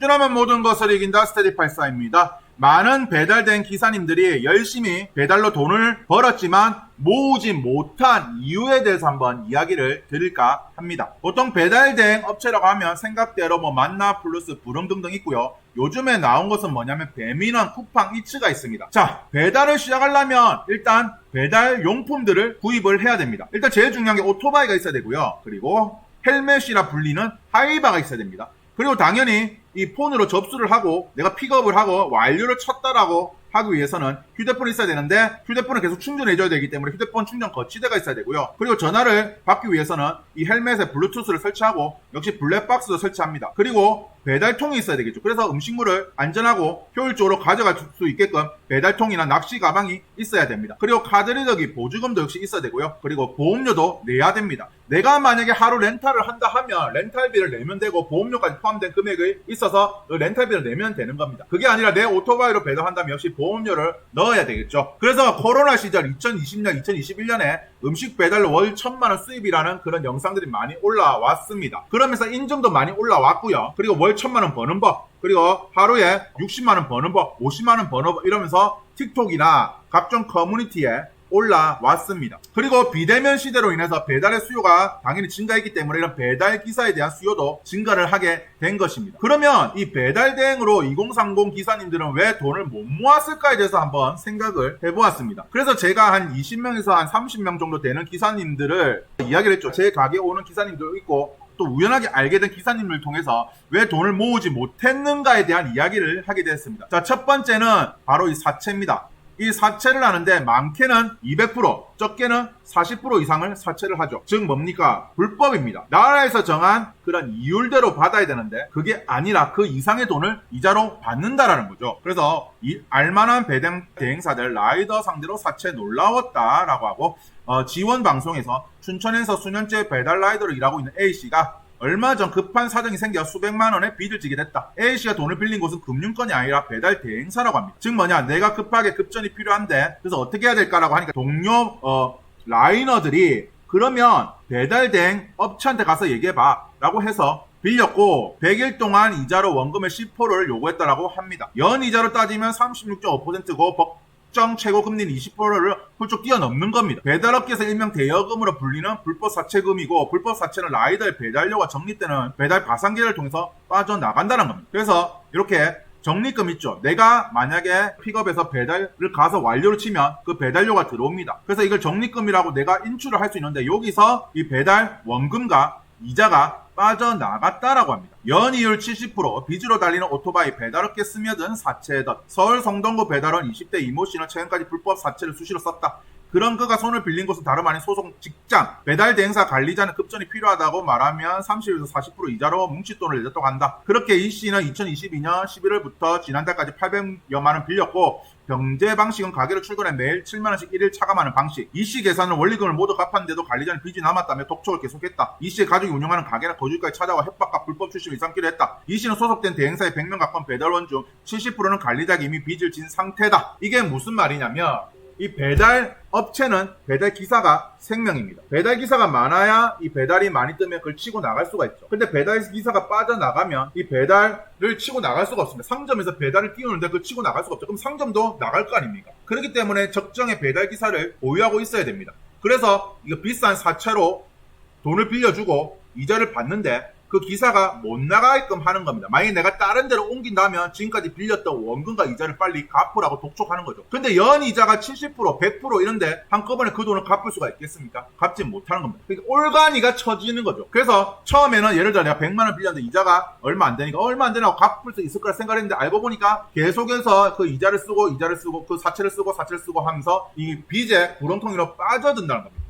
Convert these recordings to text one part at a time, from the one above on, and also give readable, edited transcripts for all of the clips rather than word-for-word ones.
꾸준하면 모든 것을 이긴다 스테디84입니다. 많은 배달된 기사님들이 열심히 배달로 돈을 벌었지만 모으지 못한 이유에 대해서 한번 이야기를 드릴까 합니다. 보통 배달된 업체라고 하면 생각대로 뭐 만나 플러스 부릉 등등 있고요. 요즘에 나온 것은 뭐냐면 배민원, 쿠팡, 이츠가 있습니다. 자, 배달을 시작하려면 일단 배달 용품들을 구입을 해야 됩니다. 일단 제일 중요한 게 오토바이가 있어야 되고요. 그리고 헬멧이라 불리는 하이바가 있어야 됩니다. 그리고 당연히 이 폰으로 접수를 하고 내가 픽업을 하고 완료를 쳤다라고 하기 위해서는 휴대폰이 있어야 되는데 휴대폰을 계속 충전해줘야 되기 때문에 휴대폰 충전 거치대가 있어야 되고요. 그리고 전화를 받기 위해서는 이 헬멧에 블루투스를 설치하고 역시 블랙박스도 설치합니다. 그리고 배달통이 있어야 되겠죠. 그래서 음식물을 안전하고 효율적으로 가져갈 수 있게끔 배달통이나 낚시 가방이 있어야 됩니다. 그리고 카드리더기 보조금도 역시 있어야 되고요. 그리고 보험료도 내야 됩니다. 내가 만약에 하루 렌탈을 한다 하면 렌탈비를 내면 되고 보험료까지 포함된 금액이 있어서 그 렌탈비를 내면 되는 겁니다. 그게 아니라 내 오토바이로 배달한다면 역시 보험료를 넣어야 되겠죠. 그래서 코로나 시절 2020년, 2021년에 음식 배달로 월 1,000만원 수입이라는 그런 영상들이 많이 올라왔습니다. 그러면서 인증도 많이 올라왔고요. 그리고 월 1,000만원 버는 법, 그리고 하루에 60만원 버는 법, 50만원 버는 법 이러면서 틱톡이나 각종 커뮤니티에 올라왔습니다. 그리고 비대면 시대로 인해서 배달의 수요가 당연히 증가했기 때문에 이런 배달 기사에 대한 수요도 증가를 하게 된 것입니다. 그러면 이 배달 대행으로 2030 기사님들은 왜 돈을 못 모았을까에 대해서 한번 생각을 해보았습니다. 그래서 제가 한 20명에서 한 30명 정도 되는 기사님들을 이야기를 했죠. 제 가게에 오는 기사님도 있고 또 우연하게 알게 된 기사님을 통해서 왜 돈을 모으지 못했는가에 대한 이야기를 하게 됐습니다. 자, 첫 번째는 바로 이 사채입니다. 이 사채를 하는데 많게는 200%, 적게는 40% 이상을 사채를 하죠. 즉 뭡니까? 불법입니다. 나라에서 정한 그런 이율대로 받아야 되는데 그게 아니라 그 이상의 돈을 이자로 받는다라는 거죠. 그래서 이 알만한 배달 대행사들 라이더 상대로 사채 놀라웠다라고 하고 지원 방송에서 춘천에서 수년째 배달 라이더로 일하고 있는 A씨가 얼마 전 급한 사정이 생겨 수백만 원의 빚을 지게 됐다. A씨가 돈을 빌린 곳은 금융권이 아니라 배달 대행사라고 합니다. 즉 뭐냐, 내가 급하게 급전이 필요한데 그래서 어떻게 해야 될까라고 하니까 동료 라이너들이 그러면 배달 대행 업체한테 가서 얘기해봐 라고 해서 빌렸고 100일 동안 이자로 원금의 10%를 요구했다라고 합니다. 연 이자로 따지면 36.5%고 정 최고 금리는 20%를 훌쩍 뛰어넘는 겁니다. 배달업계에서 일명 대여금으로 불리는 불법 사채금이고 불법 사채는 라이더의 배달료가 적립되는 배달 가상계를 통해서 빠져나간다는 겁니다. 그래서 이렇게 적립금 있죠. 내가 만약에 픽업해서 배달을 가서 완료를 치면 그 배달료가 들어옵니다. 그래서 이걸 적립금이라고 내가 인출을 할 수 있는데 여기서 이 배달 원금과 이자가 빠져나갔다라고 합니다. 연이율 70%, 빚으로 달리는 오토바이, 배달업계 스며든 사채덧. 서울 성동구 배달원 20대 이모씨는 최근까지 불법 사채를 수시로 썼다. 그런 그가 손을 빌린 곳은 다름 아닌 소속 직장, 배달 대행사 관리자는 급전이 필요하다고 말하면 30에서 40% 이자로 뭉칫돈을 내줬다고 한다. 그렇게 이 씨는 2022년 11월부터 지난달까지 800여만 원 빌렸고 경제 방식은 가게로 출근해 매일 7만원씩 1일 차감하는 방식. 이 씨 계산은 원리금을 모두 갚았는데도 관리자는 빚이 남았다며 독촉을 계속했다. 이 씨의 가족이 운영하는 가게는 거주지까지 찾아와 협박과 불법 출신을 일삼기로 했다. 이 씨는 소속된 대행사의 100명 가까운 배달원 중 70%는 관리자가 이미 빚을 진 상태다. 이게 무슨 말이냐면 이 배달 업체는 배달 기사가 생명입니다. 배달 기사가 많아야 이 배달이 많이 뜨면 그걸 치고 나갈 수가 있죠. 근데 배달 기사가 빠져나가면 이 배달을 치고 나갈 수가 없습니다. 상점에서 배달을 띄우는데 그걸 치고 나갈 수가 없죠. 그럼 상점도 나갈 거 아닙니까? 그렇기 때문에 적정의 배달 기사를 보유하고 있어야 됩니다. 그래서 이거 비싼 사채로 돈을 빌려주고 이자를 받는데 그 기사가 못 나가게끔 하는 겁니다. 만약에 내가 다른 데로 옮긴다면 지금까지 빌렸던 원금과 이자를 빨리 갚으라고 독촉하는 거죠. 근데 연 이자가 70%, 100% 이런데 한꺼번에 그 돈을 갚을 수가 있겠습니까? 갚지 못하는 겁니다. 그러니까 올가니가 처지는 거죠. 그래서 처음에는 예를 들어 내가 100만 원 빌렸는데 이자가 얼마 안 되니까 얼마 안 되냐고 갚을 수 있을 거라 생각했는데 알고 보니까 계속해서 그 이자를 쓰고 그 사채를 쓰고 하면서 이 빚의 구렁텅이로 빠져든다는 겁니다.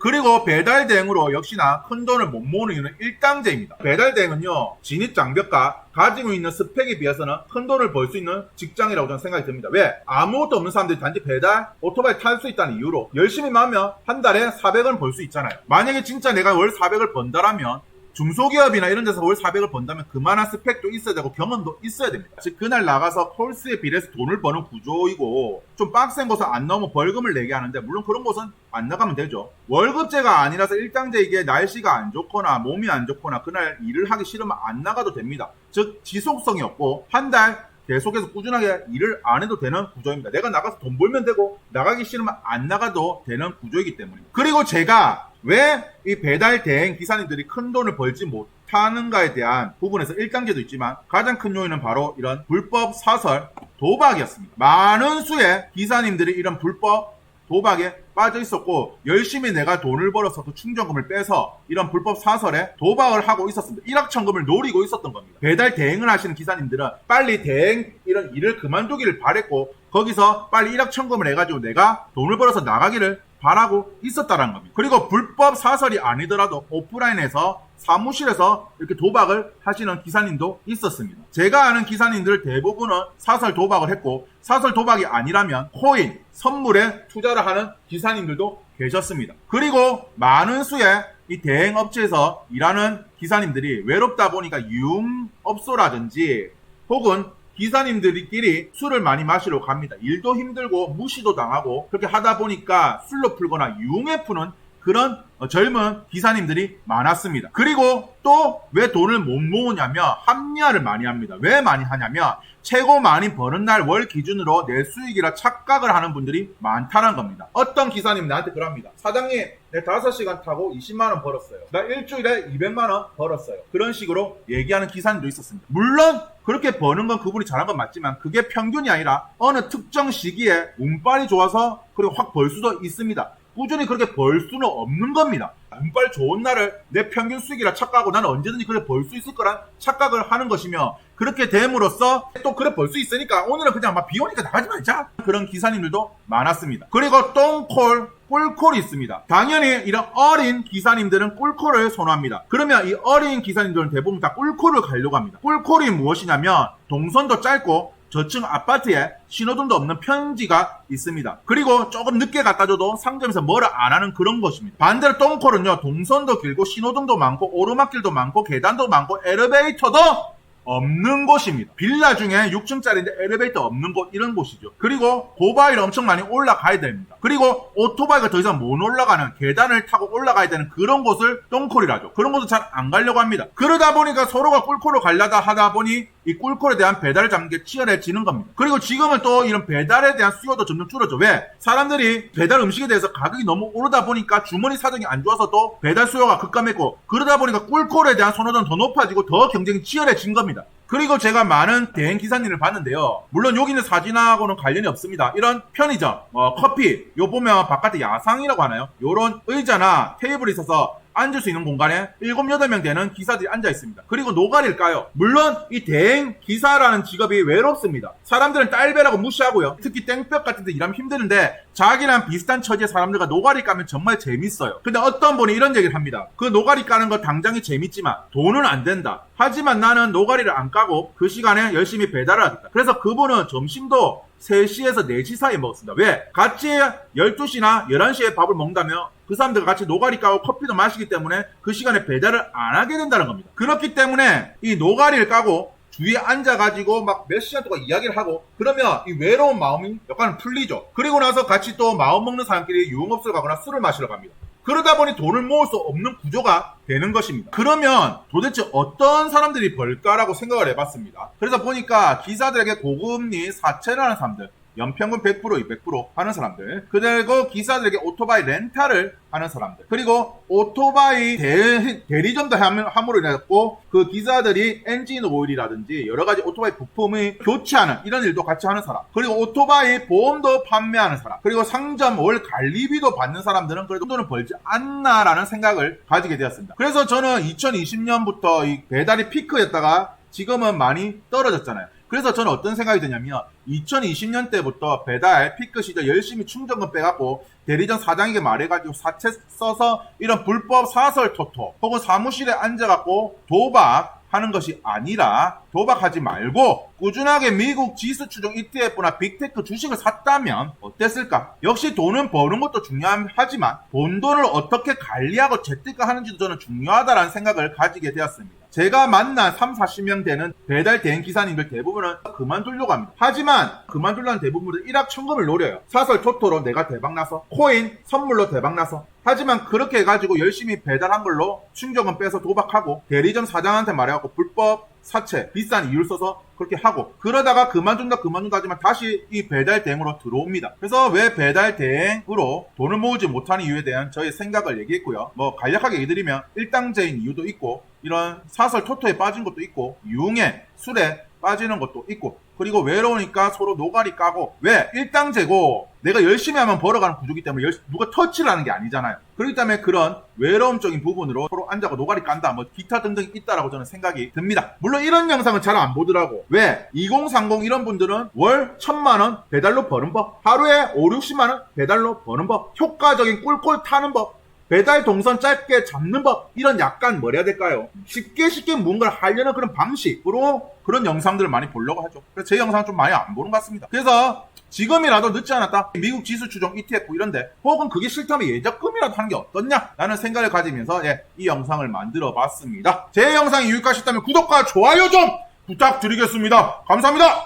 그리고 배달 대행으로 역시나 큰 돈을 못 모으는 이유는 일당제입니다. 배달 대행은요, 진입 장벽과 가지고 있는 스펙에 비해서는 큰 돈을 벌 수 있는 직장이라고 저는 생각이 듭니다. 왜? 아무것도 없는 사람들이 단지 배달, 오토바이 탈 수 있다는 이유로 열심히만 하면 한 달에 400원 벌 수 있잖아요. 만약에 진짜 내가 월 400을 번다라면 중소기업이나 이런 데서 월 400을 번다면 그만한 스펙도 있어야 되고 경험도 있어야 됩니다. 즉 그날 나가서 콜스에 비례해서 돈을 버는 구조이고 좀 빡센 곳은 안 나오면 벌금을 내게 하는데 물론 그런 곳은 안 나가면 되죠. 월급제가 아니라서 일당제 이게 날씨가 안 좋거나 몸이 안 좋거나 그날 일을 하기 싫으면 안 나가도 됩니다. 즉 즉 지속성이 없고 한 달 계속해서 꾸준하게 일을 안 해도 되는 구조입니다. 내가 나가서 돈 벌면 되고 나가기 싫으면 안 나가도 되는 구조이기 때문입니다. 그리고 제가 왜 이 배달 대행 기사님들이 큰 돈을 벌지 못하는가에 대한 부분에서 1단계도 있지만 가장 큰 요인은 바로 이런 불법 사설 도박이었습니다. 많은 수의 기사님들이 이런 불법 도박에 빠져 있었고 열심히 내가 돈을 벌어서 그 충전금을 빼서 이런 불법 사설에 도박을 하고 있었습니다. 일확천금을 노리고 있었던 겁니다. 배달 대행을 하시는 기사님들은 빨리 대행 이런 일을 그만두기를 바랬고 거기서 빨리 일확천금을 해가지고 내가 돈을 벌어서 나가기를 바라고 있었다는 겁니다. 그리고 불법 사설이 아니더라도 오프라인에서 사무실에서 이렇게 도박을 하시는 기사님도 있었습니다. 제가 아는 기사님들 대부분은 사설 도박을 했고 사설 도박이 아니라면 코인, 선물에 투자를 하는 기사님들도 계셨습니다. 그리고 많은 수의 이 대행업체에서 일하는 기사님들이 외롭다 보니까 유흥업소라든지 혹은 기사님들끼리 술을 많이 마시러 갑니다. 일도 힘들고 무시도 당하고 그렇게 하다 보니까 술로 풀거나 유흥에 푸는 그런 젊은 기사님들이 많았습니다. 그리고 또 왜 돈을 못 모으냐면 합리화를 많이 합니다. 왜 많이 하냐면 최고 많이 버는 날 월 기준으로 내 수익이라 착각을 하는 분들이 많다는 겁니다. 어떤 기사님 나한테 그럽니다. 사장님, 내 5시간 타고 20만원 벌었어요. 나 일주일에 200만원 벌었어요. 그런 식으로 얘기하는 기사님도 있었습니다. 물론 그렇게 버는 건 그분이 잘한 건 맞지만 그게 평균이 아니라 어느 특정 시기에 운빨이 좋아서 그리고 확 벌 수도 있습니다. 꾸준히 그렇게 벌 수는 없는 겁니다. 운빨 좋은 날을 내 평균 수익이라 착각하고 나는 언제든지 그래 벌 수 있을 거란 착각을 하는 것이며 그렇게 됨으로써 또 그래 벌 수 있으니까 오늘은 그냥 막 비 오니까 나가지 말자 그런 기사님들도 많았습니다. 그리고 똥콜, 꿀콜이 있습니다. 당연히 이런 어린 기사님들은 꿀콜을 선호합니다. 그러면 이 어린 기사님들은 대부분 다 꿀콜을 가려고 합니다. 꿀콜이 무엇이냐면 동선도 짧고 저층 아파트에 신호등도 없는 편지가 있습니다. 그리고 조금 늦게 갖다 줘도 상점에서 뭐라 안 하는 그런 것입니다. 반대로 똥콜은요, 동선도 길고 신호등도 많고 오르막길도 많고 계단도 많고 엘리베이터도 없는 곳입니다. 빌라 중에 6층짜리인데 엘리베이터 없는 곳, 이런 곳이죠. 그리고 고바위를 엄청 많이 올라가야 됩니다. 그리고 오토바이가 더 이상 못 올라가는, 계단을 타고 올라가야 되는 그런 곳을 똥콜이라죠. 그런 곳을 잘 안 가려고 합니다. 그러다 보니까 서로가 꿀콜로 가려다 하다 보니 이 꿀콜에 대한 배달을 잡는 게 치열해지는 겁니다. 그리고 지금은 또 이런 배달에 대한 수요도 점점 줄어져. 왜? 사람들이 배달 음식에 대해서 가격이 너무 오르다 보니까 주머니 사정이 안 좋아서 또 배달 수요가 급감했고, 그러다 보니까 꿀콜에 대한 선호도는 더 높아지고 더 경쟁이 치열해진 겁니다. 그리고 제가 많은 대행 기사님을 봤는데요. 물론 여기 있는 사진하고는 관련이 없습니다. 이런 편의점, 커피, 요 보면 바깥에 야상이라고 하나요? 요런 의자나 테이블이 있어서 앉을 수 있는 공간에 7, 8명 되는 기사들이 앉아 있습니다. 그리고 노가리를 까요. 물론 이 대행 기사라는 직업이 외롭습니다. 사람들은 딸배라고 무시하고요. 특히 땡볕 같은 데 일하면 힘드는데 자기랑 비슷한 처지의 사람들과 노가리 까면 정말 재밌어요. 근데 어떤 분이 이런 얘기를 합니다. 그 노가리 까는 거 당장이 재밌지만 돈은 안 된다. 하지만 나는 노가리를 안 까고 그 시간에 열심히 배달을 하겠다. 그래서 그분은 점심도 3시에서 4시 사이에 먹었습니다. 왜? 같이 12시나 11시에 밥을 먹는다면 그 사람들과 같이 노가리 까고 커피도 마시기 때문에 그 시간에 배달을 안 하게 된다는 겁니다. 그렇기 때문에 이 노가리를 까고 주위에 앉아가지고 막 몇 시간 동안 이야기를 하고 그러면 이 외로운 마음이 약간 풀리죠. 그리고 나서 같이 또 마음 먹는 사람끼리 유흥업소를 가거나 술을 마시러 갑니다. 그러다 보니 돈을 모을 수 없는 구조가 되는 것입니다. 그러면 도대체 어떤 사람들이 벌까라고 생각을 해봤습니다. 그래서 보니까 기사들에게 고금리 사채라는 사람들, 연평균 100%, 200% 하는 사람들, 그리고 기사들에게 오토바이 렌탈을 하는 사람들, 그리고 오토바이 대리점도 함으로 인해서 그 기사들이 엔진 오일이라든지 여러가지 오토바이 부품을 교체하는 이런 일도 같이 하는 사람, 그리고 오토바이 보험도 판매하는 사람, 그리고 상점 월 관리비도 받는 사람들은 그래도 돈을 벌지 않나라는 생각을 가지게 되었습니다. 그래서 저는 2020년부터 이 배달이 피크였다가 지금은 많이 떨어졌잖아요. 그래서 저는 어떤 생각이 드냐면 2020년 때부터 배달 피크 시절 열심히 충전금 빼갖고 대리점 사장에게 말해가지고 사채 써서 이런 불법 사설 토토 혹은 사무실에 앉아갖고 도박하는 것이 아니라 도박하지 말고 꾸준하게 미국 지수 추종 ETF나 빅테크 주식을 샀다면 어땠을까? 역시 돈은 버는 것도 중요하지만 본 돈을 어떻게 관리하고 재테크하는지도 저는 중요하다는 생각을 가지게 되었습니다. 제가 만난 3, 40명 되는 배달 대행 기사님들 대부분은 그만두려고 합니다. 하지만 그만두려는 대부분은 일확천금을 노려요. 사설 토토로 내가 대박나서, 코인, 선물로 대박나서. 하지만 그렇게 해가지고 열심히 배달한 걸로 충전금 빼서 도박하고 대리점 사장한테 말해갖고 불법 사채, 비싼 이유를 써서 그렇게 하고, 그러다가 그만둔다 하지만 다시 이 배달 대행으로 들어옵니다. 그래서 왜 배달 대행으로 돈을 모으지 못하는 이유에 대한 저의 생각을 얘기했고요. 뭐 간략하게 얘기드리면 일당제인 이유도 있고, 이런 사설 토토에 빠진 것도 있고, 유흥에, 술에 빠지는 것도 있고, 그리고 외로우니까 서로 노가리 까고, 왜? 일당제고 내가 열심히 하면 벌어가는 구조기 때문에 누가 터치를 하는 게 아니잖아요. 그렇기 때문에 그런 외로움적인 부분으로 서로 앉아고 노가리 깐다, 뭐 기타 등등 있다라고 저는 생각이 듭니다. 물론 이런 영상은 잘 안 보더라고. 왜? 2030 이런 분들은 월 1000만원 배달로 버는 법, 하루에 5, 60만원 배달로 버는 법, 효과적인 꿀꿀 타는 법, 배달 동선 짧게 잡는 법, 이런 약간 뭐라 해야 될까요? 쉽게 무언가를 하려는 그런 방식으로 그런 영상들을 많이 보려고 하죠. 그래서 제 영상 좀 많이 안 보는 것 같습니다. 그래서 지금이라도 늦지 않았다. 미국 지수 추종 ETF 이런데, 혹은 그게 싫다면 예적금이라도 하는 게 어떻냐? 라는 생각을 가지면서 이 영상을 만들어 봤습니다. 제 영상이 유익하셨다면 구독과 좋아요 좀 부탁드리겠습니다. 감사합니다.